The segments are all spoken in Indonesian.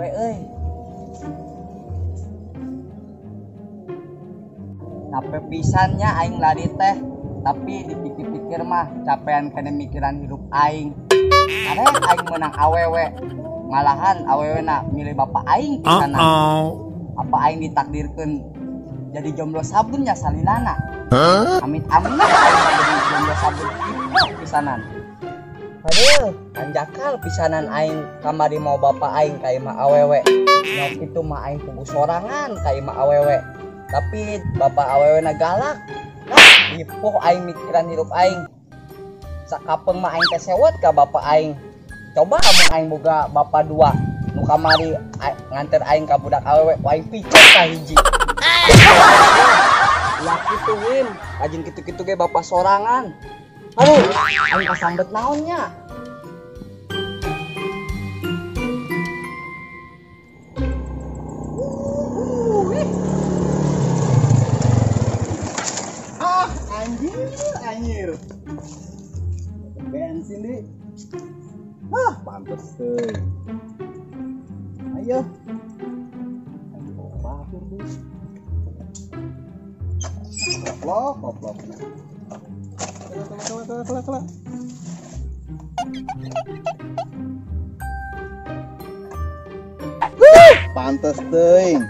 capek euy. Capek pisannya aing lari teh, tapi dipikir-pikir mah capean kena mikiran hidup aing. Arek aing menang awewe, malahan awewe na milih bapak aing pisanan. Apa aing ditakdirkeun jadi jomblo sabun ya salilana? Amit-amit aing jadi jomblo sabun itu pisanan. Aduh, anjakal pisanan aing kamari mau bapak aing ka imah awewe. Nyok itu mah aing kudu sorangan ka imah awewe. Tapi bapak awewe na galak. Ipuh aing mikiran hidup aing. Sakapeng mah aing teh sewet ka bapak aing. Coba amun aing boga bapak dua nu kamari nganter aing ka budak awewe, aing picet ka hiji. Lah kitu Wim, ajin kitu-kitu ge bapak sorangan. Aduh, aing kasambet naonnya. Anjir. Bensin deh. Pantes tuh. Ayo. Batur tuh. Koplok. Kela. Pantes tuh.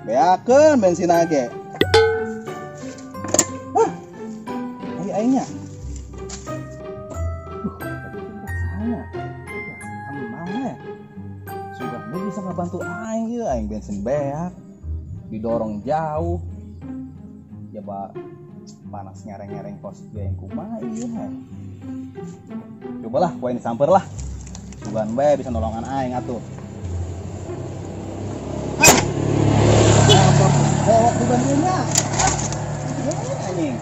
Beakeun bensin age. Aingnya. Sudah bisa ngebantu aing ya, aing bensin beak. Didorong jauh. Coba panas nyereng-nyereng kos aing kumaha ieu. Cobalah poin samper lah. Sugan bae bisa nolongan aing atuh. Waktu bantunya. Anjing.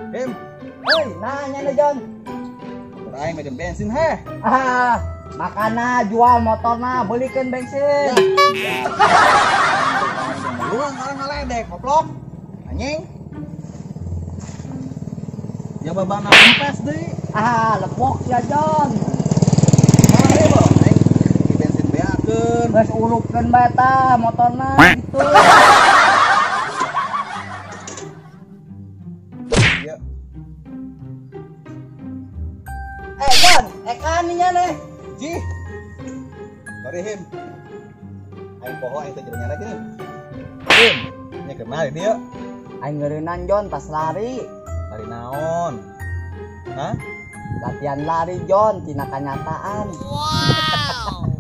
Him, Hei, nanya nih John. aing medan bensin heh. Makana jual motorna, belikan bensin. Ya. Luang orang ngaledek, goblok. Anjing. Ya babana kempes deui. Lepok ya John. Mari bo, aing di bensin beakeun. Geus urupkeun bae tah motorna gitu. John, ekaninya nih. Ji. Sorry Him. Aing poho aing teh jadi nyarek ini. Him, nya kemari dia. Aing ngeureunnan John pas lari. Lari naon? Hah? Latihan lari John, tina kanyataan. Wow.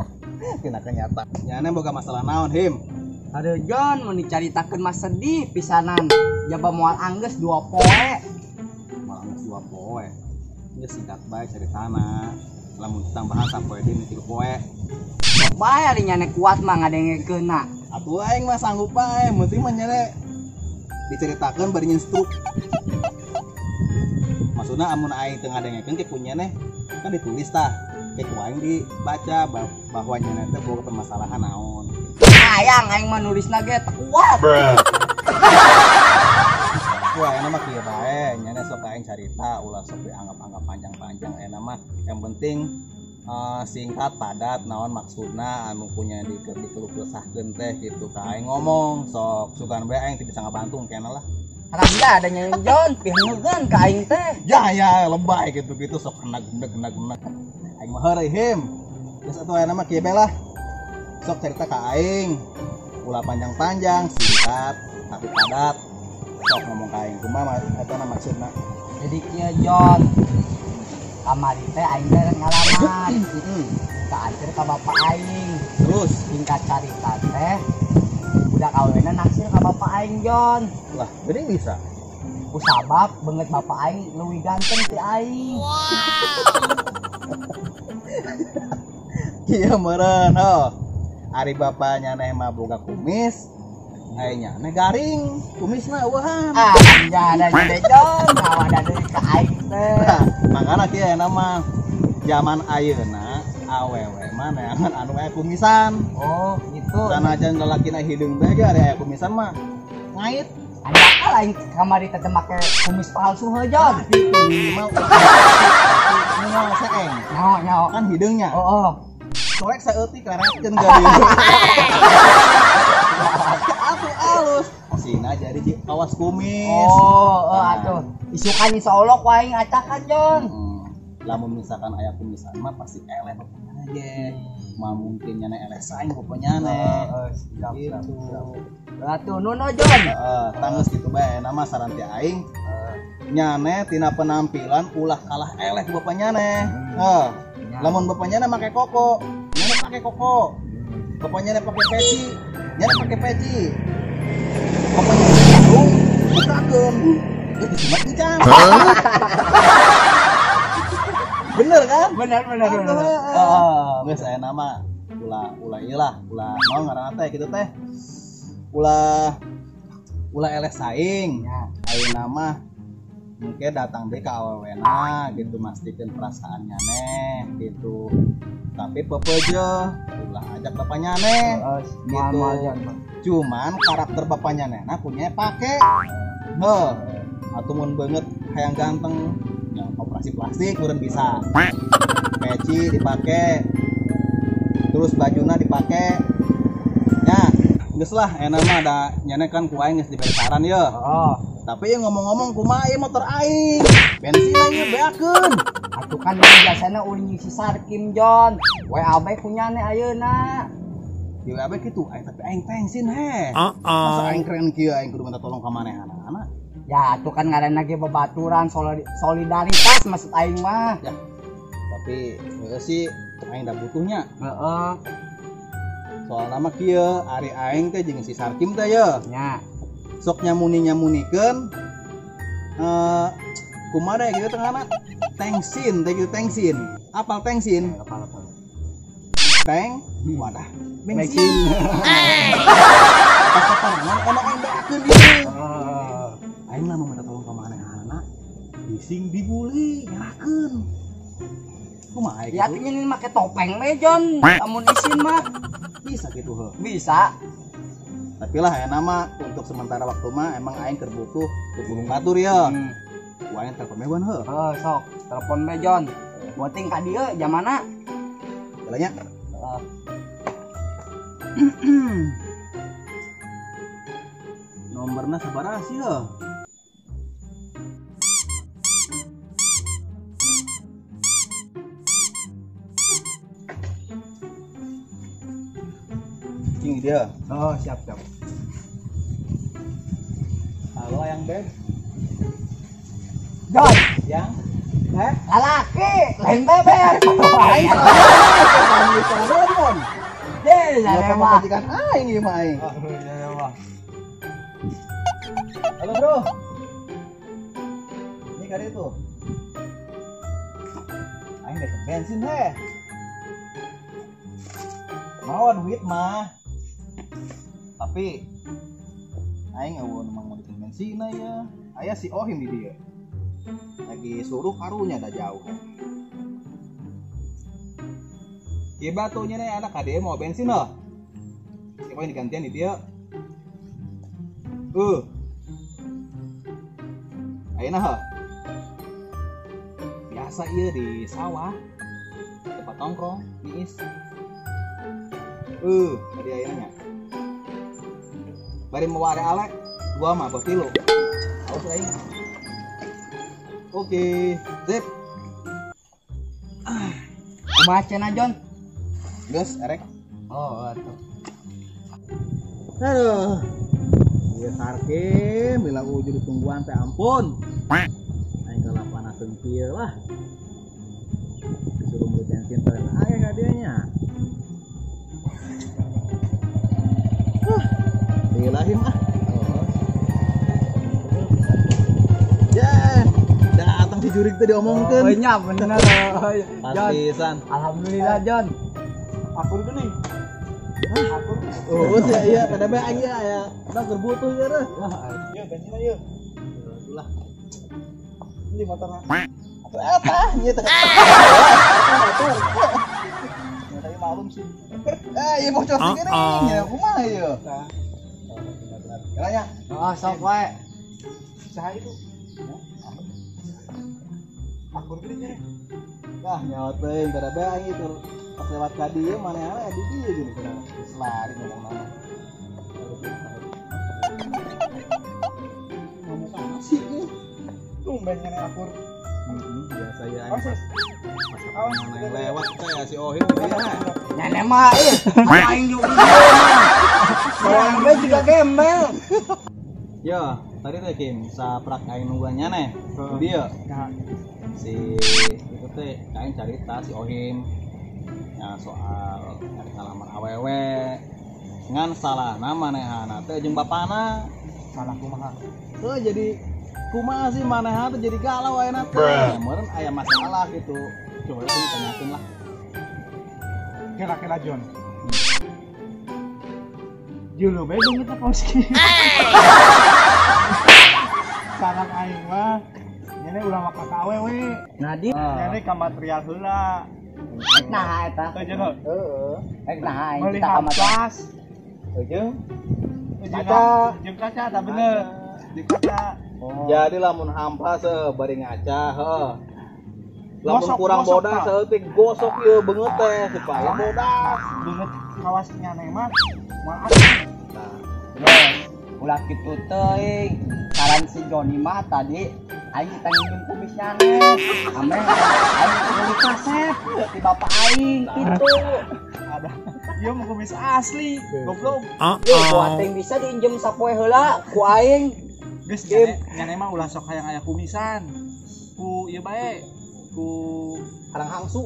Tina kenyataan. Nyana boga masalah naon Him? Aduh John, mau dicaritakeun mah sedih pisanan. Jaba moal anggeus 2 poe. Moal anggeus 2 poe. Geus singkat bae caritana. Lamun tambahan sampai di 3 poe. Sok bae ari nyane kuat mah ngadengekeunna. Atuh aing mah sanggup bae, penting mah nyane diceritakeun bari nyinstruk. Maksudna amun aing teu ngadengekeun ke kunyane kan ditulis tah. Ke ku aing dibaca bahwa nyane teh boga permasalahan naon. Sayang aing mah nulisna ge teu kuat. Wah, enak mah kieu bae, nyana sok aing carita ulah sok dianggap-anggap panjang-panjang. Enak mah yang penting singkat padat naon maksudna anu punya dikeluh-kesahkeun teh gitu ka aing ngomong sok sugan bae aing teu bisa ngabantu keneh lah. Harapnya ada nyanyi John, pinugeun ka aing teh. Ya lebay gitu-gitu sok gendeg. Aing mah heureuy Him. Geus atuh enak mah kieu bae lah. Sok cerita ka aing ulah panjang-panjang, singkat tapi padat. Sok ngomong kain, kumaha eta maksudna. Jadi kieu John. Kamari teh aing teh ngalaman. Kaanceun ka bapak aing. Terus Singkat carita teh budak awena naksir ka bapak aing John. lah, jadi bisa. Kusabab beungeut bapak aing leuwih ganteng ti aing. Kieu meureun ho. Ari bapaknya neh mah boga kumis. Aingnya neh garing, kumisna eueuhan. Ya ada jadi John, ada deui ka aing teh. Makana kieu nama zaman ayeuna awewe mah neangan anu aya kumisan. Oh, gitu. Sanajan lalakina hideung bae ge ari aya kumisan mah ngait. Anda lain kamari teh make kumis palsu he Jon. Itu minimal minimal seeng. Nyaho. Kan hidungnya. Oh. Korek saeutik karekeun geuning. Atuh alus. Sina jadi awas kumis. Oh, atuh. Isukan insyaallah ku aing acakan Jon. Lamun misalkan aya kumisan mah pasti eleh pokoknya ge. Mah mungkin nyana eleh saing pokoknya Siap. Gitu. Atuh nuno Jon. Tangis gitu bae nama saran ti aing. Nyane tina penampilan ulah kalah eleh ku bapak nyane. Lamun bapak nyane make koko, nyane pakai koko. Bapak nyane pakai peci, nyane pakai peci. Bapak nyane sarung, bukakeun. Itu cuma kencang. Bener kan? Bener. Geus aya nama ulah ilah, ulah mau ngaranna teh kitu teh. Ulah eleh saing. Ayeuna mah mungkin datang deh ke awewena gitu mastikeun perasaannya neh gitu. Tapi pepeje ulah ajak bapaknya neh gitu. Cuman karakter bapaknya neh punya pake. Atuh mun banget hayang ganteng yang operasi plastik urang bisa. Peci dipake. Terus bajuna dipake. Ya, geus lah enak mah ada nyane kan ku aing geus diberi saran ye. Tapi yang ngomong-ngomong kumaha ieu motor aing. Bensin aing beakeun. Atuh kan biasana uling si Sarkim Jon. WA bae kunyane ayeuna. Di WA bae kitu, tapi aing bensin he. Masa aing keren kieu aing kudu minta tolong ka manehana. Ya, atuh kan ngaranna ge babaturan solidaritas maksud aing mah. Ya. Tapi geus sih aing da butuhnya. Heeh. Soalna mah kieu ari aing teh jeung si Sarkim teh ye. Nya. Sok nyamunikan kumaha gitu tengahna tengsin teh gitu tengsin. Apal tengsin? Apal. Teng wadah bensin. Pas parangan ono aing beakeun ieu. Aing mah minta tolong ka manehana bising dibuli nyalakeun. Kumaha Ya pingin make topeng we Jon. Amun isin mah bisa gitu heuh. bisa. Tapi lah ya nama untuk sementara waktu mah emang aing terbutuh gunung batur ya. Ku aing telepon mewan heuh. Sok telepon we Jon. Penting ka dieu jamana? Balanya. Nomorna sabaraha sih heuh? Cing dia. Siap. Halo yang beb. Jon, Yang lalaki, lain bebek. aing. Saya mah. Majikan aing ieu mah aing. Halo bro. Ini kali itu. Aing dapat bensin heh. Mau duit mah. Tapi aing eueun mau bikin bensin ya. Aya si Ohim di dia. Lagi suruh karunya dah jauh. Ieu batunya nih anak kade mau bensin loh. Siapa yang digantian di dia? Ayeuna heuh. Biasa ieu di sawah. Tempat nongkrong, niis. Tadi ayeuna nya. Bari mau are alek, gua mah bos tilu. Awas aing. Oke, sip. Kumaha cenah Jon? Geus erek. Atuh. Aduh. Ieu Sarkim bila ujug ditungguan teh ampun. Aing kalah panaseun kieu lah. Disuruh beli bensin teh aya ka dieu nya. Dilahim ah. Ya, datang si jurig teh diomongkeun. Nya bener. Pasisan. Alhamdulillah Jon. Akur geuning. Oh, iya pada bae aing ya. Kita berbutuh ya reh. Ieu bensin ieu. Itulah. Ini motorna. Atuh eta nya teh. Tapi malum sih. Ieu bocor segini ya kumaha ieu? Jalannya. Oh, sok wae. Saha itu? Akur gede nya. Wah, nyawa teuing kada bae aing itu. Pas lewat ka dieu manehna di dieu gini kana. Geus lari ngomong nama. Ngomong kasih ge. Tumben nya akur. Biasa ya aing Proses. pas yang lewat teh si Ohim dia. Nyane mah aing juga. Orang gue juga gembel. Yo, tadi teh Kim, saprak aing nungguannya nih. Dia Nah, si itu teh aing carita si Ohim. Ya soal nyari ngalamar awewe. Ngan salah nama manehana teh jeung bapana. salah kumaha. Tuh jadi kumaha sih manehana teh jadi galau ayeuna teh. Meureun aya masalah gitu. Coba sih tanyakeun lah. Kira-kira John. Julu bae beungeut kaos kieu. Saran aing mah nyene ulah maka ka awewe. Nadi. Nyene ka material heula. Ek nah eta. Teu jeung Heeh. Ek nah aing meuli kita kamar. hampas. Jeung Kaca, jeung kaca tah bener. Di kaca. jadi lamun hampa bari ngaca heuh. Lamun Gosok, kurang gosok, bodas Pak. teh gosok ieu beungeut teh supaya bodas. Beungeut kawas nyane mah moal Ulah kitu teuing. Saran si Joni mah tadi aing kita nginjem kumisnya nih. Ame aing beli kaset di bapak aing kitu. ada. Ieu mah kumis asli. Goblok. Ye, buat yang bisa diinjem sapoe heula ku aing. Geus nyane mah ulah sok hayang aya kumisan. Ku ieu bae. Ku Harang hangsu.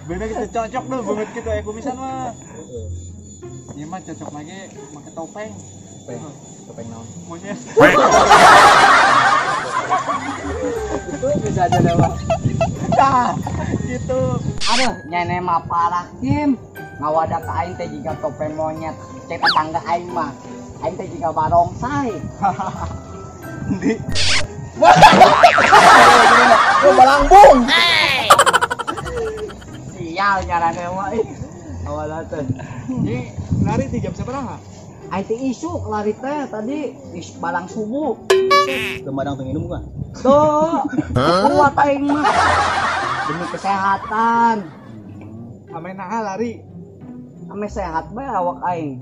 bener gitu cocok deh banget gitu aya kumisan mah. Ieu mah cocok lagi make topeng. Topeng naon? Monyet. Itu bisa aja lewat. Nah, gitu. Aduh, nyene mah parah Kim. Ngawada ka aing teh jiga topeng monyet. Cek tetangga aing mah. Aing teh jiga barongsai. Di Lu balanggung. Sial nyarane mah. Awalna teh. ini lari di jam sabaraha? Aing teh isuk lari teh tadi balang subuh. Kemadang teu nginum kan? Tuh, kuat aing mah. Demi kesehatan. Ame naha lari. Ame sehat bae awak aing.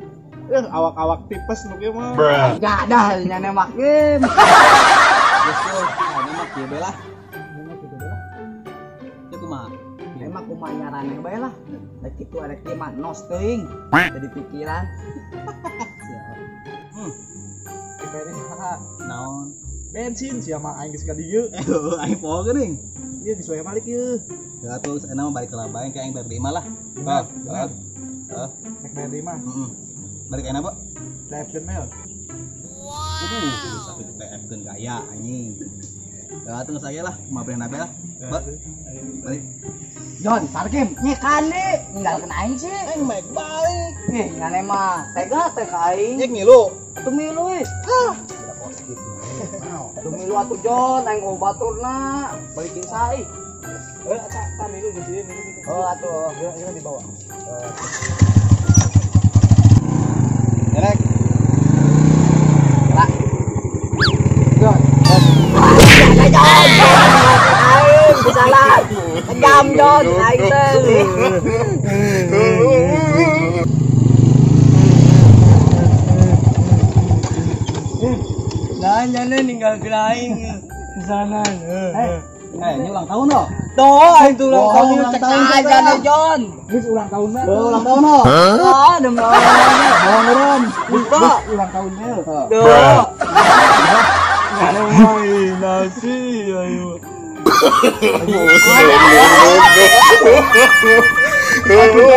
Awak-awak tipes nu kieu mah. Enggak dah nyane makin. Geus tuh, aya mah kieu bae lah. Teu kumaha? Emang kumaha nyarane bae lah. Da kitu ada kieu mah nos teuing. Jadi pikiran. Diperi haha. Naon? Bensin sia mah aing geus ka dieu. Aing poho geuning. Ieu disuaya balik ieu. Ya tuh enak mah balik ke labain kayak aing bari mah lah. Benar, Heeh. benar. Heeh. Nek beri mah. Heeh. Balik enak, Pak. Live mail. Tapi TF-keun gaya anjing. Ya tuh saya lah, maafin nabe lah. Pak. Balik. Jon, Sarkim, nyekane ninggalkeun aing sih. Aing maik balik. Ih, nyane mah tega teh ka aing. Cek ngilu. Atuh milu euy. Hah, Tidak positif. atuh milu atuh Jon, aing obaturna. Balikin sai. Tak milu di sini milu. Oh, atuh. Ya di bawah. Erek. Lah. Jon. Jon. Aing salah. Kejam Jon, aing teh. Nah, nyane ninggalkeun aing. Sana. Ini ulang tahun loh. Tuh, aing tuh ulang Oh, tahun ulang cek tahun aja juga. nih Jon. Geus ulang tahun mah. Ulang tahun loh. Oh, demi Allah. Bohong beureun. Buka. Ulang tahunnya. Tuh. Main nasi ayo. Aduh.